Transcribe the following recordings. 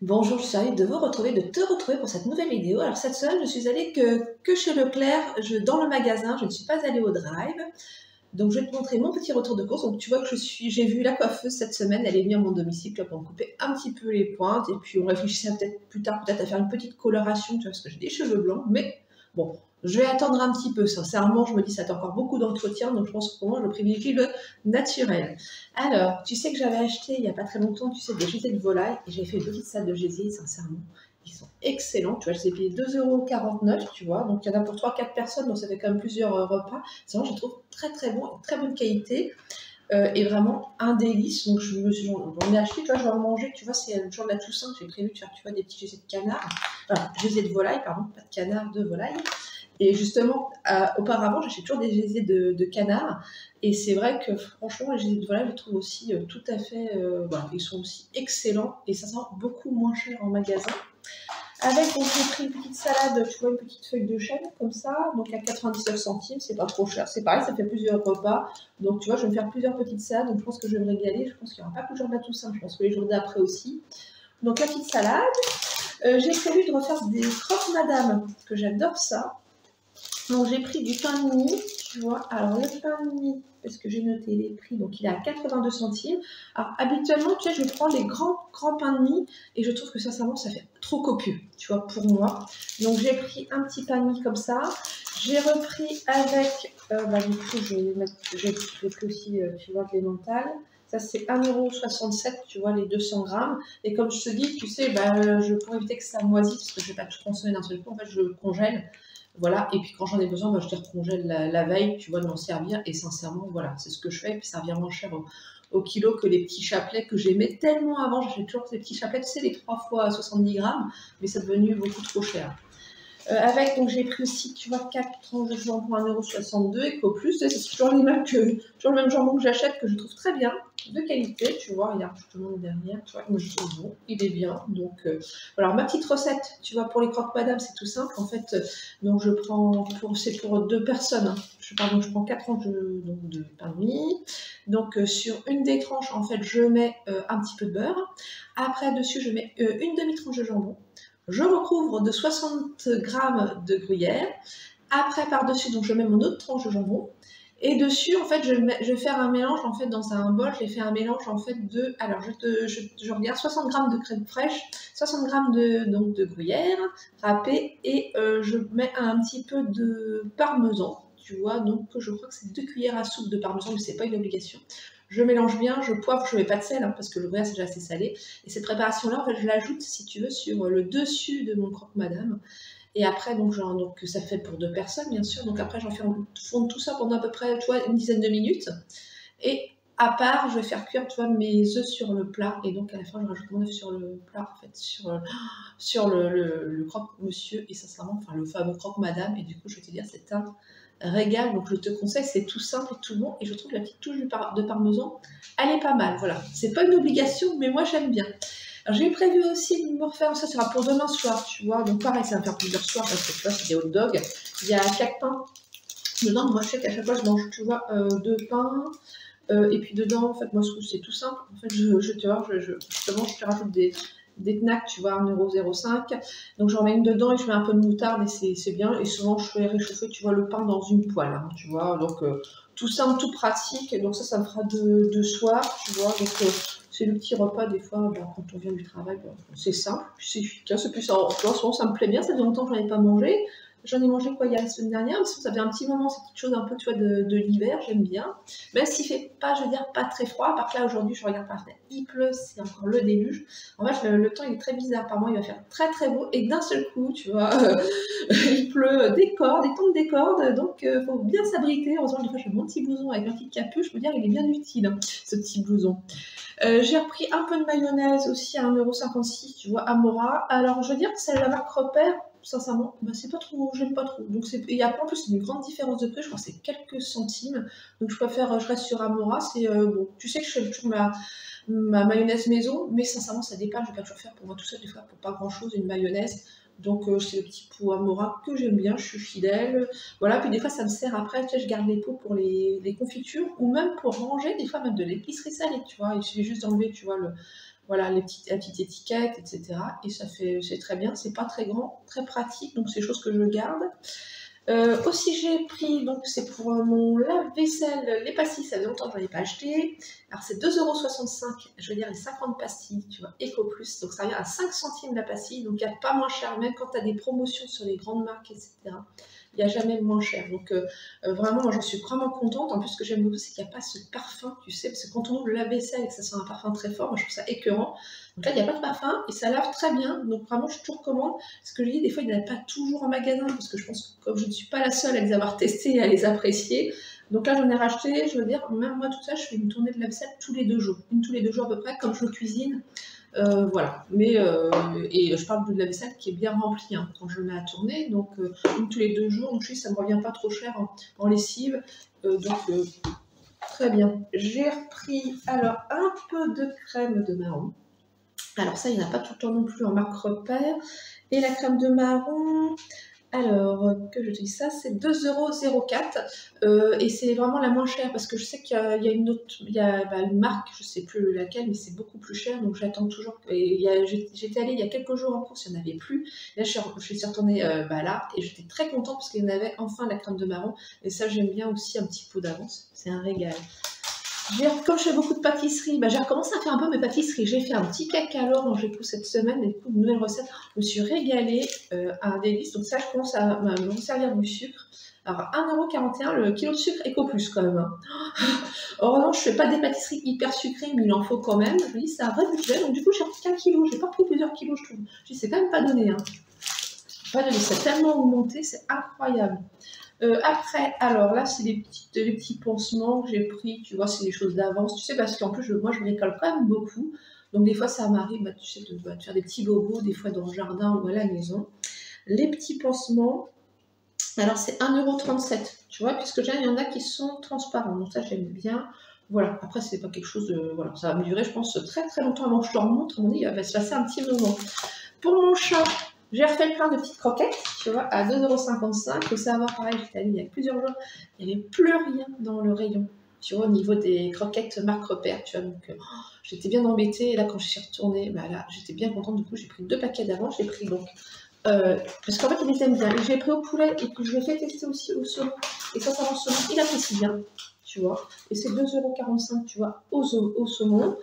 Bonjour, je suis ravie de te retrouver pour cette nouvelle vidéo. Alors cette semaine, je suis allée que chez Leclerc, dans le magasin, je ne suis pas allée au drive. Donc je vais te montrer mon petit retour de course. Donc tu vois que j'ai vu la coiffeuse cette semaine, elle est venue à mon domicile pour me couper un petit peu les pointes. Et puis on réfléchissait peut-être plus tard, peut-être à faire une petite coloration, tu vois, parce que j'ai des cheveux blancs. Mais bon, je vais attendre un petit peu. Sincèrement, je me dis ça a encore beaucoup d'entretien, donc je pense que pour moi, je privilégie le naturel. Alors, tu sais que j'avais acheté il n'y a pas très longtemps, tu sais, des gésiers de volaille, et j'ai fait une petite salle de gésier, sincèrement. Ils sont excellents, tu vois, je les ai payés 2,49 €, tu vois, donc il y en a pour 3-4 personnes, donc ça fait quand même plusieurs repas. C'est vraiment, je trouve très très bon, très bonne qualité, et vraiment un délice. Donc j'en ai acheté, tu vois, je vais en manger, tu vois, c'est le jour de la Toussaint, j'ai prévu de faire, tu vois, des petits gésiers de canard, enfin, gésiers de volaille, pardon, pas de canard, de volaille. Et justement, auparavant, j'achetais toujours des gésiers de canard. Et c'est vrai que franchement, les gésiers de volaille, je les trouve aussi tout à fait. Voilà, ils sont aussi excellents et ça sent beaucoup moins cher en magasin. Avec, donc, j'ai pris une petite salade, tu vois, une petite feuille de chêne comme ça, donc à 99 centimes, c'est pas trop cher. C'est pareil, ça fait plusieurs repas. Donc tu vois, je vais me faire plusieurs petites salades, donc je pense que je vais me régaler. Je pense qu'il n'y aura pas que le jour de la Toussaint, je pense que les jours d'après aussi. Donc la petite salade. J'ai prévu de refaire des croque-madame, parce que j'adore ça. Donc j'ai pris du pain de mie, tu vois. Alors le pain de mie, parce que j'ai noté les prix, donc il est à 82 centimes. Alors habituellement, tu sais, je prends les grands pains de mie et je trouve que sincèrement, ça fait trop copieux, tu vois, pour moi. Donc j'ai pris un petit pain de mie comme ça. J'ai repris avec, du coup, j'ai pris aussi, tu vois, de l'emmental. Ça, c'est 1,67 €, tu vois, les 200 grammes. Et comme je te dis, tu sais, pour éviter que ça moisisse, parce que je ne vais pas tout consommer d'un seul coup, en fait, je le congèle. Voilà, et puis quand j'en ai besoin, je les recongèle la veille, tu vois, de m'en servir. Et sincèrement, voilà, c'est ce que je fais. Et puis ça revient moins cher au kilo que les petits chapelets que j'aimais tellement avant. J'achète toujours ces petits chapelets, tu sais, les 3 fois 70 grammes, mais c'est devenu beaucoup trop cher. Avec, donc j'ai pris aussi, tu vois, 4 tranches de jambon pour 1,62 €, EcoPlus, c'est toujours toujours le même jambon que j'achète, que je trouve très bien, de qualité, tu vois, regarde, je te montre derrière, tu vois, moi je trouve bon, il est bien, donc voilà, ma petite recette, tu vois, pour les croque-madame, c'est tout simple, en fait, donc je prends, c'est pour 2 personnes, hein. Je prends 4 tranches de pain de mie, donc sur une des tranches, en fait, je mets un petit peu de beurre, après, dessus, je mets une demi-tranche de jambon, je recouvre de 60 grammes de gruyère. Après, par-dessus, donc je mets mon autre tranche de jambon. Et dessus, en fait, je vais faire un mélange, en fait, dans un bol, j'ai fait un mélange, en fait, alors, je regarde 60 grammes de crème fraîche, 60 grammes de gruyère râpée, et je mets un petit peu de parmesan, tu vois, donc je crois que c'est 2 cuillères à soupe de parmesan, mais c'est pas une obligation. Je mélange bien, je poivre, je mets pas de sel, hein, parce que le gruyère, c'est déjà assez salé. Et cette préparation-là, en fait, je l'ajoute, si tu veux, sur le dessus de mon croque-madame. Et après, donc ça fait pour 2 personnes, bien sûr. Donc après, j'en fais fondre tout ça pendant à peu près, tu vois, une dizaine de minutes. Et à part, je vais faire cuire, tu vois, mes œufs sur le plat. Et donc à la fin, je rajoute mon œuf sur le plat, en fait, sur le croque-monsieur. Et sincèrement, enfin, le fameux croque-madame. Et du coup, je vais te dire, c'est un régal. Donc je te conseille, c'est tout simple et tout bon. Et je trouve que la petite touche de parmesan, elle est pas mal. Voilà. C'est pas une obligation, mais moi, j'aime bien. Alors j'ai prévu aussi de me refaire, ça sera pour demain soir, tu vois. Donc pareil, ça va me faire plusieurs soirs parce que tu vois, c'est des hot dogs. Il y a 4 pains dedans. Moi, je sais qu'à chaque fois, je mange, tu vois, 2 pains. Et puis dedans, en fait, moi, c'est tout simple. En fait, justement, je te rajoute des knacks, tu vois, 1,05 €. Donc j'en mets une dedans et je mets un peu de moutarde et c'est bien. Et souvent, je fais réchauffer, tu vois, le pain dans une poêle, hein, tu vois. Donc tout simple, tout pratique. Et donc ça me fera de soir, tu vois. Donc c'est le petit repas, des fois, quand on vient du travail, c'est simple, puis c'est efficace. Et puis ça, en ce moment, ça me plaît bien. Ça fait longtemps que je n'en ai pas mangé. J'en ai mangé quoi il y a la semaine dernière, parce que ça fait un petit moment, c'est quelque chose un peu, tu vois, de l'hiver, j'aime bien. Même s'il fait pas, je veux dire, pas très froid, par que là aujourd'hui je regarde par la fenêtre, il pleut, c'est encore le déluge. En fait, le temps il est très bizarre, par moi il va faire très très beau, et d'un seul coup, tu vois, il pleut des cordes, il tombe des cordes, donc faut bien s'abriter. Heureusement, des fois je mets mon petit blouson avec ma petite capuche, je veux dire, il est bien utile, hein, ce petit blouson. J'ai repris un peu de mayonnaise aussi à 1,56 €, tu vois, Amora. Alors, je veux dire que c'est la marque Repère, sincèrement, c'est pas trop, j'aime pas trop. Donc, en plus, c'est une grande différence de prix, je crois que c'est quelques centimes. Donc, je reste sur Amora. C'est bon, tu sais que je fais toujours ma mayonnaise maison, mais sincèrement, ça dépanne. Je vais pas toujours faire pour moi tout seul, des fois, pour pas grand chose, une mayonnaise. Donc, c'est le petit pot Amora que j'aime bien, je suis fidèle. Voilà, puis des fois, ça me sert après, tu sais, je garde les pots pour les confitures ou même pour ranger, des fois, même de l'épicerie salée, tu vois. Il suffit juste d'enlever, tu vois, Voilà, la petite étiquette, etc. Et ça fait, c'est très bien, c'est pas très grand, très pratique, donc c'est des choses que je garde. Aussi j'ai pris, donc c'est pour mon lave-vaisselle, les pastilles, ça fait longtemps que je n'en ai pas acheté. Alors c'est 2,65 €, je veux dire les 50 pastilles, tu vois, Eco Plus, donc ça revient à 5 centimes la pastille, donc il n'y a pas moins cher, même quand tu as des promotions sur les grandes marques, etc. Il n'y a jamais moins cher. Donc vraiment, moi j'en suis vraiment contente. En plus, ce que j'aime beaucoup, c'est qu'il n'y a pas ce parfum, tu sais, parce que quand on ouvre le lave-vaisselle et que ça sent un parfum très fort, moi je trouve ça écœurant. Donc là, il n'y a pas de parfum et ça lave très bien. Donc vraiment, je te recommande. Ce que je dis, des fois, il n'y en a pas toujours en magasin, parce que je pense que comme je ne suis pas la seule à les avoir testés et à les apprécier, donc là, j'en ai racheté, je veux dire, même moi, tout ça, je fais une tournée de lave-vaisselle tous les 2 jours. Une tous les 2 jours à peu près, comme je cuisine. Voilà, mais et je parle de la vaisselle qui est bien remplie hein, quand je le mets à tourner, donc une tous les 2 jours, donc je dis ça me revient pas trop cher en lessive, donc très bien. J'ai repris alors un peu de crème de marron. Alors ça, il n'y en a pas tout le temps non plus en marque repère. Et la crème de marron, alors, que je te dis ça, c'est 2,04 € et c'est vraiment la moins chère parce que je sais qu'il y a une autre, il y a une marque, je ne sais plus laquelle, mais c'est beaucoup plus cher donc j'attends toujours. J'étais allée il y a quelques jours en course, il n'y en avait plus. Là, je suis retournée là et j'étais très contente parce qu'il y en avait enfin la crème de marron et ça, j'aime bien aussi un petit pot d'avance, c'est un régal. Comme je fais beaucoup de pâtisserie, j'ai recommencé à faire un peu mes pâtisseries. J'ai fait un petit cake à l'or dont j'ai pris cette semaine, et une nouvelle recette. Je me suis régalée à un délice. Donc ça, je commence à me servir du sucre. Alors 1,41 € le kilo de sucre Eco Plus quand même. Hein. Heureusement, je ne fais pas des pâtisseries hyper sucrées, mais il en faut quand même. Je me dis, c'est un vrai budget. Donc du coup, j'ai pris qu'un kilo. Je n'ai pas pris plusieurs kilos, je trouve. Je dis, c'est quand même pas donné. Hein. Pas donné. C'est tellement augmenté, c'est incroyable. Après, alors là, c'est les petits pansements que j'ai pris, tu vois, c'est des choses d'avance, tu sais, parce qu'en plus, moi, je bricole quand même beaucoup. Donc, des fois, ça m'arrive, tu sais, de faire des petits bobos, des fois dans le jardin ou à la maison. Les petits pansements, alors c'est 1,37 €, tu vois, puisque il y en a qui sont transparents. Donc, ça, j'aime bien. Voilà, après, c'est pas quelque chose de. Voilà, ça va me durer, je pense, très très longtemps avant que je te remontre. On dit, il va se passer un petit moment. Pour mon chat, j'ai refait le plein de petites croquettes, tu vois, à 2,55 €. Il faut savoir, pareil, j'étais allée il y a plusieurs jours, il n'y avait plus rien dans le rayon, tu vois, au niveau des croquettes marque repère, tu vois. Donc, j'étais bien embêtée. Et là, quand je suis retournée, là, j'étais bien contente. Du coup, j'ai pris 2 paquets d'avant. J'ai pris donc. Parce qu'en fait, il les aime bien. J'ai pris au poulet et puis je l'ai fait tester aussi au saumon. Et ça le saumon, il apprécie bien, tu vois. Et c'est 2,45 €, tu vois, au saumon.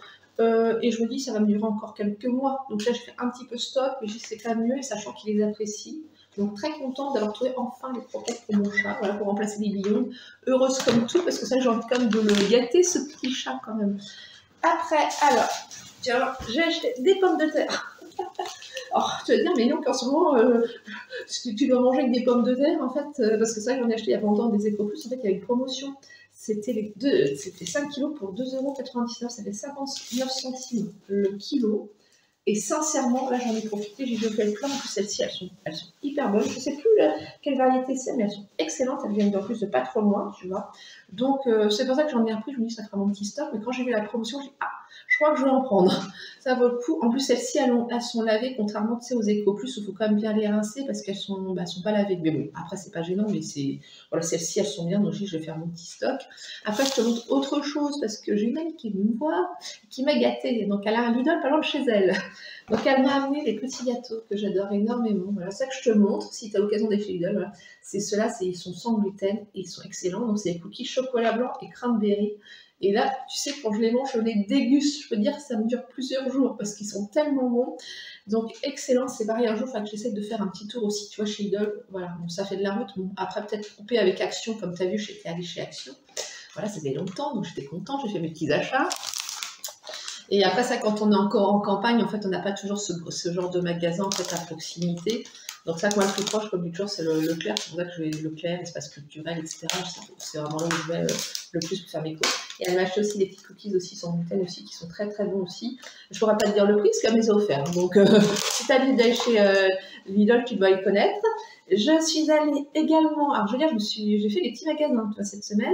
Et je me dis, ça va me durer encore quelques mois. Donc là, je fais un petit peu stock, mais c'est quand même mieux, et sachant qu'il les apprécie. Donc très contente d'avoir trouvé enfin les croquettes pour mon chat, voilà, pour remplacer les billons. Heureuse comme tout, parce que ça, j'ai envie quand même de le gâter, ce petit chat quand même. Après, alors, tiens, j'ai acheté des pommes de terre. Alors, tu vas te dire, mais non, qu'en ce moment, tu dois manger avec des pommes de terre, en fait, parce que ça, j'en ai acheté il y a pas longtemps des Eco Plus, en fait, il y avait une promotion. C'était 5 kilos pour 2,99 €, ça fait 59 centimes le kilo. Et sincèrement, là j'en ai profité, j'ai fait le plein. En plus, celles-ci, elles sont hyper bonnes. Je ne sais plus quelle variété c'est, mais elles sont excellentes. Elles viennent en plus de pas trop loin, tu vois. Donc, c'est pour ça que j'en ai repris. Je me dis, ça fera mon petit stock. Mais quand j'ai vu la promotion, j'ai dit, ah, je crois que je vais en prendre. Ça vaut le coup. En plus, celles-ci, elles sont lavées, contrairement aux Eco Plus, où il faut quand même bien les rincer parce qu'elles sont, sont pas lavées. Mais bon, après, c'est pas gênant, mais voilà, celles-ci, elles sont bien. Donc, je vais faire mon petit stock. Après, je te montre autre chose parce que j'ai une amie qui est venue me voir, qui m'a gâtée. Donc, elle a un Lidl pas loin de chez elle. Donc, elle m'a amené des petits gâteaux que j'adore énormément. Voilà, ça que je te montre si tu as l'occasion d'être chez Lidl. Voilà. C'est ceux-là, ils sont sans gluten et ils sont excellents. Donc, c'est des cookies chocolat blanc et cranberry. Et là, tu sais, quand je les mange, je les déguste. Je peux dire que ça me dure plusieurs jours parce qu'ils sont tellement bons. Donc, excellent. C'est pareil, un jour, il faut que j'essaie de faire un petit tour aussi, tu vois, chez Lidl. Voilà, bon, ça fait de la route. Bon, après, peut-être couper avec Action, comme tu as vu, j'étais allée chez Action. Voilà, ça fait longtemps, donc j'étais contente, j'ai fait mes petits achats. Et après ça, quand on est encore en campagne, en fait, on n'a pas toujours ce genre de magasin en fait, à proximité. Donc ça, moi, le plus proche, comme toujours, c'est le Leclerc. C'est pour ça que je vais Leclerc, espace culturel, etc. C'est vraiment là où je vais le plus pour faire mes courses. Et elle m'a acheté aussi des petits cookies aussi sans gluten aussi, qui sont très très bons aussi. Je ne pourrais pas te dire le prix, parce qu'elle me les a offerts. Donc si tu as envie d'aller chez Lidl, tu dois y connaître. Je suis allée également, alors je veux dire, j'ai fait des petits magasins, tu vois, cette semaine.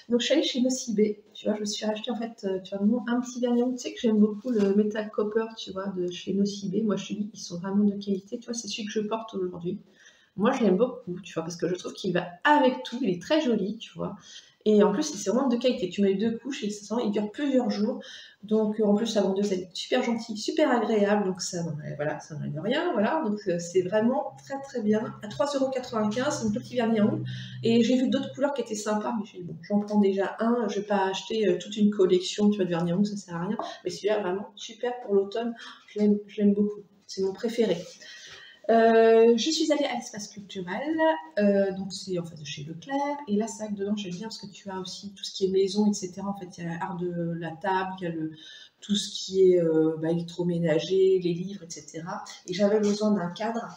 Donc je suis allée chez Nocibé, tu vois, je me suis racheté en fait, tu vois, un petit vernis. Tu sais que j'aime beaucoup le Metal Copper, tu vois, de chez Nocibé. Moi, je te dis, ils sont vraiment de qualité, tu vois, c'est celui que je porte aujourd'hui. Moi, je l'aime beaucoup, tu vois, parce que je trouve qu'il va avec tout, il est très joli, tu vois. Et en plus, c'est vraiment de qualité. Tu mets 2 couches et ça sent, il dure plusieurs jours. Donc, en plus, la vendeuse, elle est super gentille, super agréable. Donc, ça, voilà, ça n'enlève rien. Voilà. Donc, c'est vraiment très, très bien. À 3,95 €, c'est un petit vernis à ongles. Et j'ai vu d'autres couleurs qui étaient sympas. Mais j'ai dit, bon, j'en prends déjà un. Je ne vais pas acheter toute une collection, tu vois, de vernis à ongles, ça sert à rien. Mais celui-là, vraiment super pour l'automne. Je l'aime beaucoup. C'est mon préféré. Je suis allée à l'espace culturel, donc c'est en fait chez Leclerc, et là c'est vrai que dedans j'aime bien parce que tu as aussi tout ce qui est maison, etc. En fait, il y a l'art de la table, il y a tout ce qui est électroménager, les livres, etc. Et j'avais besoin d'un cadre,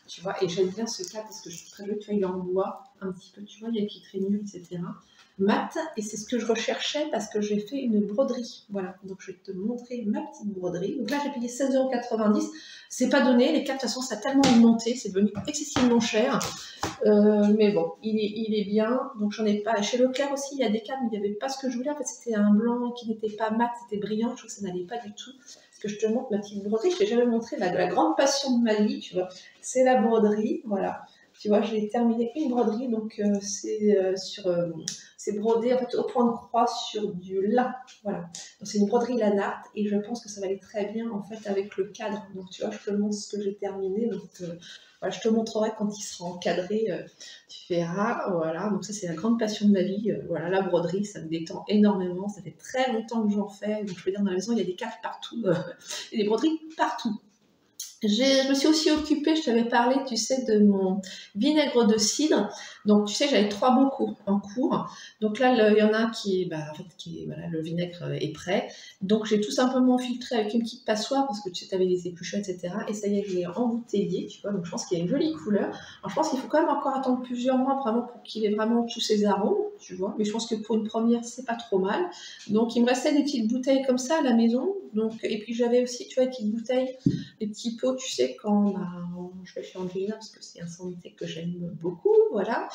tu vois, et j'aime bien ce cadre parce que je suis très joli, tu vois, il est en bois, un petit peu, tu vois, il y a qui traînent, etc. Mat, et c'est ce que je recherchais parce que j'ai fait une broderie. Voilà, donc je vais te montrer ma petite broderie. Donc là, j'ai payé 16,90 €. C'est pas donné, les câbles, de toute façon, ça a tellement augmenté, c'est devenu excessivement cher. Mais bon, il est bien. Donc j'en ai pas. Chez Leclerc aussi, il y a des câbles, mais il n'y avait pas ce que je voulais. En fait, c'était un blanc qui n'était pas mat, c'était brillant. Je trouve que ça n'allait pas du tout. Parce que je te montre ma petite broderie, je t'ai jamais montré la grande passion de ma vie, tu vois. C'est la broderie, voilà. Tu vois, j'ai terminé une broderie, donc c'est brodé en fait au point de croix sur du lin, voilà. Donc c'est une broderie lanarte et je pense que ça va aller très bien en fait avec le cadre. Donc tu vois, je te montre ce que j'ai terminé. Donc voilà, je te montrerai quand il sera encadré. Tu verras, voilà. Donc ça c'est la grande passion de ma vie. Voilà, la broderie, ça me détend énormément. Ça fait très longtemps que j'en fais. Donc je veux dire, dans la maison il y a des cartes partout, et des broderies partout. Je me suis aussi occupée, je t'avais parlé, tu sais, de mon vinaigre de cidre. Donc, tu sais, j'avais 3 bocaux en cours. Donc là, il y en a un qui est, voilà, le vinaigre est prêt. Donc, j'ai tout simplement filtré avec une petite passoire parce que tu sais, tu avais des épluchures, etc. Et ça y est, je l'ai embouteillé, tu vois. Donc, je pense qu'il y a une jolie couleur. Alors, je pense qu'il faut quand même encore attendre plusieurs mois vraiment pour qu'il ait vraiment tous ses arômes, tu vois. Mais je pense que pour une première, c'est pas trop mal. Donc, il me restait des petites bouteilles comme ça à la maison. Donc, et puis, j'avais aussi, tu vois, des petites bouteilles, des petits pots, tu sais, quand je vais chez Angelina, parce que c'est un santé que j'aime beaucoup, voilà.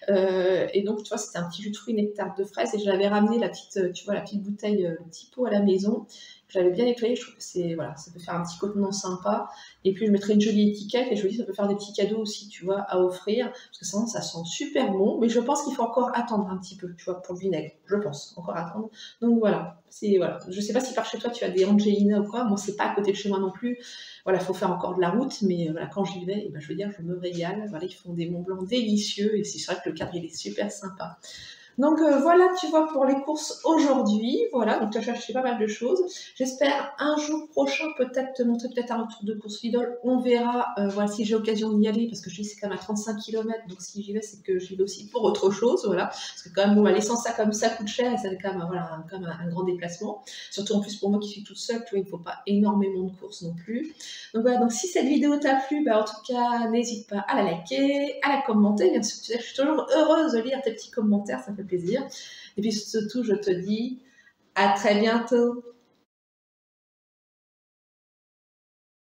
Et donc, tu vois, c'était un petit jus de fruits nectar de fraises, et je l'avais ramené, la petite, tu vois, la petite bouteille, le petit pot à la maison. Je l'avais bien nettoyé, je trouve que c'est, voilà, ça peut faire un petit contenant sympa. Et puis, je mettrai une jolie étiquette, et je me dis, ça peut faire des petits cadeaux aussi, tu vois, à offrir, parce que sinon, ça sent super bon. Mais je pense qu'il faut encore attendre un petit peu, tu vois, pour le vinaigre. Je pense, encore attendre. Donc, voilà. Voilà. Je sais pas si par chez toi, tu as des Angelina ou quoi. Moi, c'est pas à côté de chez moi non plus. Voilà, il faut faire encore de la route, mais voilà, quand j'y vais, je veux dire, je me régale. Voilà, ils font des Mont Blanc délicieux, et c'est vrai que le cadre, il est super sympa. Donc voilà, tu vois, pour les courses aujourd'hui. Voilà, donc tu as acheté pas mal de choses. J'espère un jour prochain peut-être te montrer peut-être un retour de course Lidl. On verra, voilà, si j'ai l'occasion d'y aller, parce que je dis c'est quand même à 35 km, donc si j'y vais, c'est que j'y vais aussi pour autre chose, voilà. Parce que quand même, bon, l'essence, ça comme ça coûte cher, et ça fait quand même, voilà, quand même un grand déplacement. Surtout en plus pour moi qui suis toute seule, tu vois, il ne faut pas énormément de courses non plus. Donc voilà, donc si cette vidéo t'a plu, en tout cas, n'hésite pas à la liker, à la commenter. Bien sûr, tu sais, je suis toujours heureuse de lire tes petits commentaires, ça fait plaisir. Et puis surtout, je te dis à très bientôt.